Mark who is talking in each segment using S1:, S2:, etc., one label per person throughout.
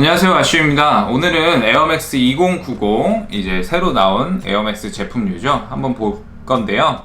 S1: 안녕하세요, 아쉬입니다. 오늘은 에어맥스 2090 이제 새로 나온 에어맥스 제품류죠. 한번 볼 건데요.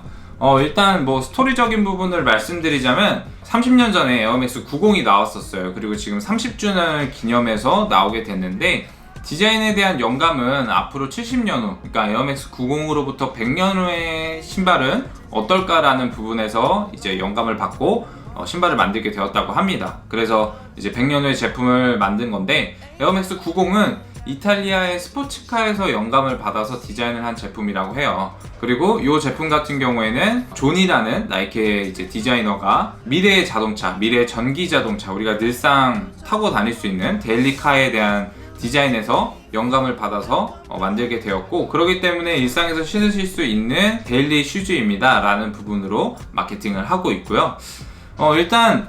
S1: 일단 뭐 스토리적인 부분을 말씀드리자면 30년 전에 에어맥스 90이 나왔었어요. 그리고 지금 30주년을 기념해서 나오게 됐는데 디자인에 대한 영감은 앞으로 70년 후, 그러니까 에어맥스 90으로부터 100년 후의 신발은 어떨까라는 부분에서 이제 영감을 받고 신발을 만들게 되었다고 합니다. 그래서 이제 100년 후의 제품을 만든 건데, 에어맥스 90은 이탈리아의 스포츠카에서 영감을 받아서 디자인을 한 제품이라고 해요. 그리고 이 제품 같은 경우에는 존이라는 나이키의 이제 디자이너가 미래의 자동차, 미래의 전기 자동차, 우리가 늘상 타고 다닐 수 있는 데일리카에 대한 디자인에서 영감을 받아서 만들게 되었고, 그렇기 때문에 일상에서 신으실 수 있는 데일리 슈즈입니다 라는 부분으로 마케팅을 하고 있고요. 일단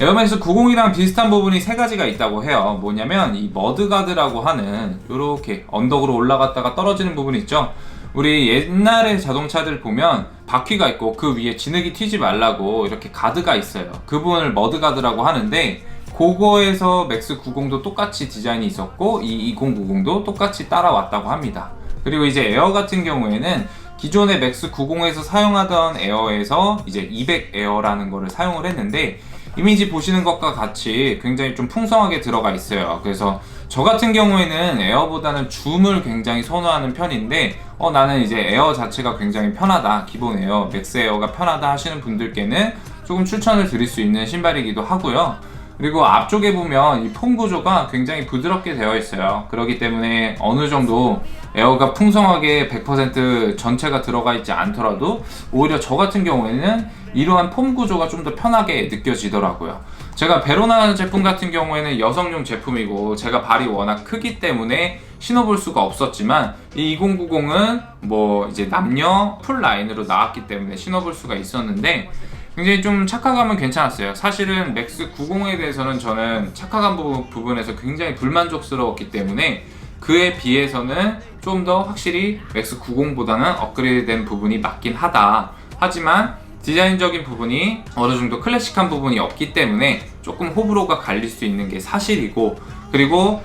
S1: 에어맥스 90이랑 비슷한 부분이 세 가지가 있다고 해요. 뭐냐면 이 머드가드라고 하는 이렇게 언덕으로 올라갔다가 떨어지는 부분 있죠. 우리 옛날의 자동차들 보면 바퀴가 있고 그 위에 진흙이 튀지 말라고 이렇게 가드가 있어요. 그 부분을 머드가드라고 하는데, 그거에서 맥스 90도 똑같이 디자인이 있었고 이 2090도 똑같이 따라왔다고 합니다. 그리고 이제 에어 같은 경우에는 기존의 맥스 90에서 사용하던 에어에서 이제 200 에어라는 거를 사용을 했는데, 이미지 보시는 것과 같이 굉장히 좀 풍성하게 들어가 있어요. 그래서 저 같은 경우에는 에어보다는 줌을 굉장히 선호하는 편인데, 나는 이제 에어 자체가 굉장히 편하다, 기본 에어, 맥스 에어가 편하다 하시는 분들께는 조금 추천을 드릴 수 있는 신발이기도 하고요. 그리고 앞쪽에 보면 이 폼 구조가 굉장히 부드럽게 되어 있어요. 그렇기 때문에 어느 정도 에어가 풍성하게 100% 전체가 들어가 있지 않더라도 오히려 저 같은 경우에는 이러한 폼 구조가 좀 더 편하게 느껴지더라고요. 제가 베로나 제품 같은 경우에는 여성용 제품이고 제가 발이 워낙 크기 때문에 신어볼 수가 없었지만, 이 2090은 뭐 이제 남녀 풀 라인으로 나왔기 때문에 신어볼 수가 있었는데 굉장히 좀 착화감은 괜찮았어요. 사실은 맥스 90에 대해서는 저는 착화감 부분에서 굉장히 불만족스러웠기 때문에 그에 비해서는 좀 더 확실히 맥스 90보다는 업그레이드된 부분이 맞긴 하다. 하지만 디자인적인 부분이 어느 정도 클래식한 부분이 없기 때문에 조금 호불호가 갈릴 수 있는 게 사실이고, 그리고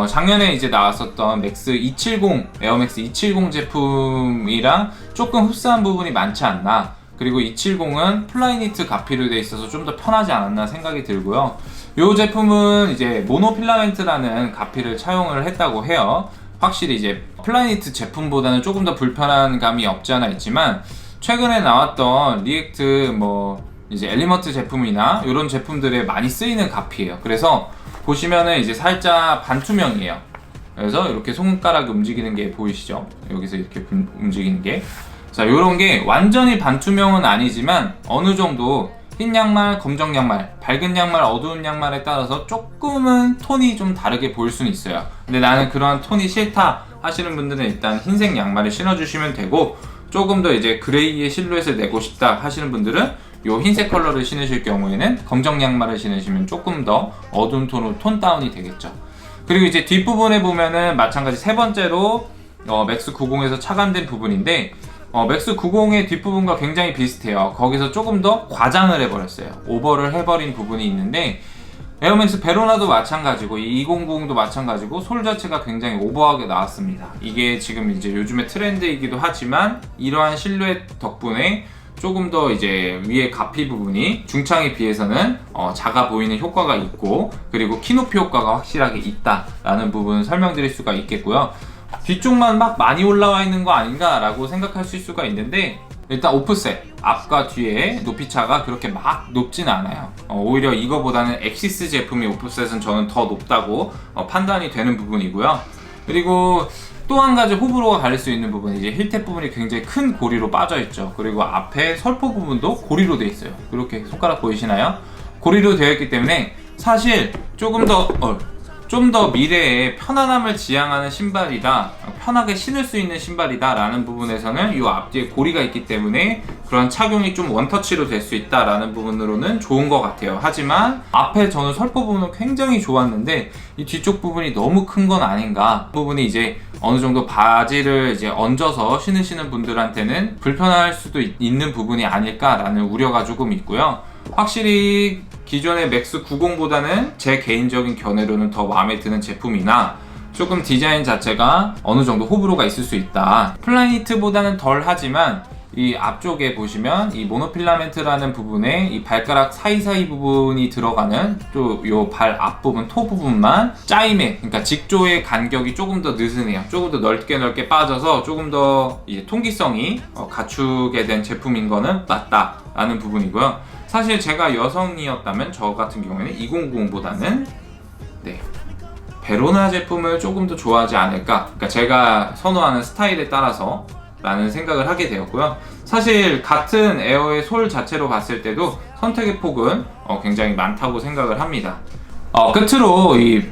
S1: 작년에 이제 나왔었던 맥스 270, 에어맥스 270 제품이랑 조금 흡사한 부분이 많지 않나. 그리고 270은 플라이니트 가피로 되어 있어서 좀 더 편하지 않았나 생각이 들고요. 이 제품은 이제 모노필라멘트라는 가피를 차용을 했다고 해요. 확실히 이제 플라이니트 제품보다는 조금 더 불편한 감이 없지 않아 있지만, 최근에 나왔던 리액트 이제 엘리먼트 제품이나 이런 제품들에 많이 쓰이는 가피예요. 그래서 보시면은 이제 살짝 반투명이에요. 그래서 이렇게 손가락이 움직이는 게 보이시죠? 여기서 이렇게 움직이는 게. 자, 요런 게 완전히 반투명은 아니지만 어느 정도 흰 양말, 검정 양말, 밝은 양말, 어두운 양말에 따라서 조금은 톤이 좀 다르게 보일 수는 있어요. 근데 나는 그런 톤이 싫다 하시는 분들은 일단 흰색 양말을 신어주시면 되고, 조금 더 이제 그레이의 실루엣을 내고 싶다 하시는 분들은 요 흰색 컬러를 신으실 경우에는 검정 양말을 신으시면 조금 더 어두운 톤으로 톤 다운이 되겠죠. 그리고 이제 뒷부분에 보면은 마찬가지 세 번째로 맥스 90에서 착안된 부분인데, 맥스 90의 뒷부분과 굉장히 비슷해요. 거기서 조금 더 과장을 해버렸어요. 오버를 해버린 부분이 있는데, 에어맥스 베로나도 마찬가지고 이 2090도 마찬가지고 솔 자체가 굉장히 오버하게 나왔습니다. 이게 지금 이제 요즘의 트렌드이기도 하지만, 이러한 실루엣 덕분에 조금 더 이제 위에 가피 부분이 중창에 비해서는 작아 보이는 효과가 있고, 그리고 키높이 효과가 확실하게 있다라는 부분을 설명드릴 수가 있겠고요. 뒤쪽만 막 많이 올라와 있는 거 아닌가 라고 생각하실 수가 있는데, 일단 오프셋, 앞과 뒤에 높이차가 그렇게 막 높진 않아요. 오히려 이거보다는 엑시스 제품의 오프셋은 저는 더 높다고 판단이 되는 부분이고요. 그리고 또 한 가지 호불호가 갈릴 수 있는 부분이 이제 힐탭 부분이 굉장히 큰 고리로 빠져 있죠. 그리고 앞에 설포 부분도 고리로 되어 있어요. 이렇게 손가락 보이시나요? 고리로 되어 있기 때문에 사실 조금 더 좀 더 미래에 편안함을 지향하는 신발이다, 편하게 신을 수 있는 신발이다 라는 부분에서는 이 앞뒤에 고리가 있기 때문에 그런 착용이 좀 원터치로 될 수 있다 라는 부분으로는 좋은 것 같아요. 하지만 앞에 저는 설포 부분은 굉장히 좋았는데 이 뒤쪽 부분이 너무 큰 건 아닌가, 부분이 이제 어느 정도 바지를 이제 얹어서 신으시는 분들한테는 불편할 수도 있는 부분이 아닐까 라는 우려가 조금 있고요. 확실히 기존의 맥스 90보다는 제 개인적인 견해로는 더 마음에 드는 제품이나 조금 디자인 자체가 어느 정도 호불호가 있을 수 있다. 플라이니트보다는 덜 하지만 이 앞쪽에 보시면 이 모노필라멘트라는 부분에 이 발가락 사이사이 부분이 들어가는 또 요 발 앞부분, 토 부분만 짜임에, 그러니까 직조의 간격이 조금 더 느슨해요. 조금 더 넓게 빠져서 조금 더 이제 통기성이 갖추게 된 제품인 거는 맞다라는 부분이고요. 사실 제가 여성이었다면 저 같은 경우에는 2090보다는 베로나 제품을 조금 더 좋아하지 않을까. 그러니까 제가 선호하는 스타일에 따라서 라는 생각을 하게 되었고요. 사실 같은 에어의 솔 자체로 봤을 때도 선택의 폭은 굉장히 많다고 생각을 합니다. 끝으로 이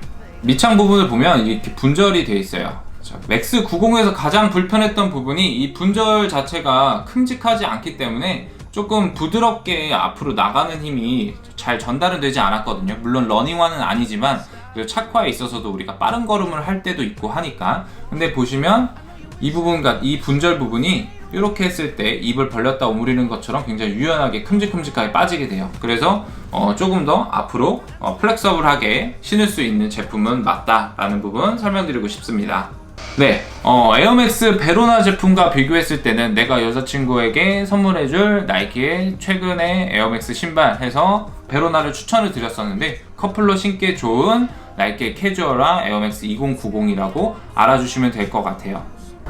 S1: 밑창 부분을 보면 이렇게 분절이 되어 있어요. 맥스 90에서 가장 불편했던 부분이 이 분절 자체가 큼직하지 않기 때문에 조금 부드럽게 앞으로 나가는 힘이 잘 전달은 되지 않았거든요. 물론 러닝화는 아니지만 착화에 있어서도 우리가 빠른 걸음을 할 때도 있고 하니까. 근데 보시면 이 부분과 이 분절 부분이 이렇게 했을 때 입을 벌렸다 오므리는 것처럼 굉장히 유연하게 큼직큼직하게 빠지게 돼요. 그래서 조금 더 앞으로 플렉서블하게 신을 수 있는 제품은 맞다라는 부분 설명드리고 싶습니다. 네, 에어맥스 베로나 제품과 비교했을 때는 내가 여자친구에게 선물해줄 나이키의 최근의 에어맥스 신발 해서 베로나를 추천을 드렸었는데 커플로 신기 좋은 나이키의 캐주얼화 에어맥스 2090이라고 알아주시면 될 것 같아요.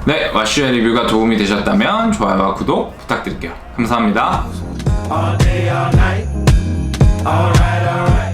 S1: 네, 와슈의 리뷰가 도움이 되셨다면 좋아요와 구독 부탁드릴게요. 감사합니다. All day, all night. Alright, alright.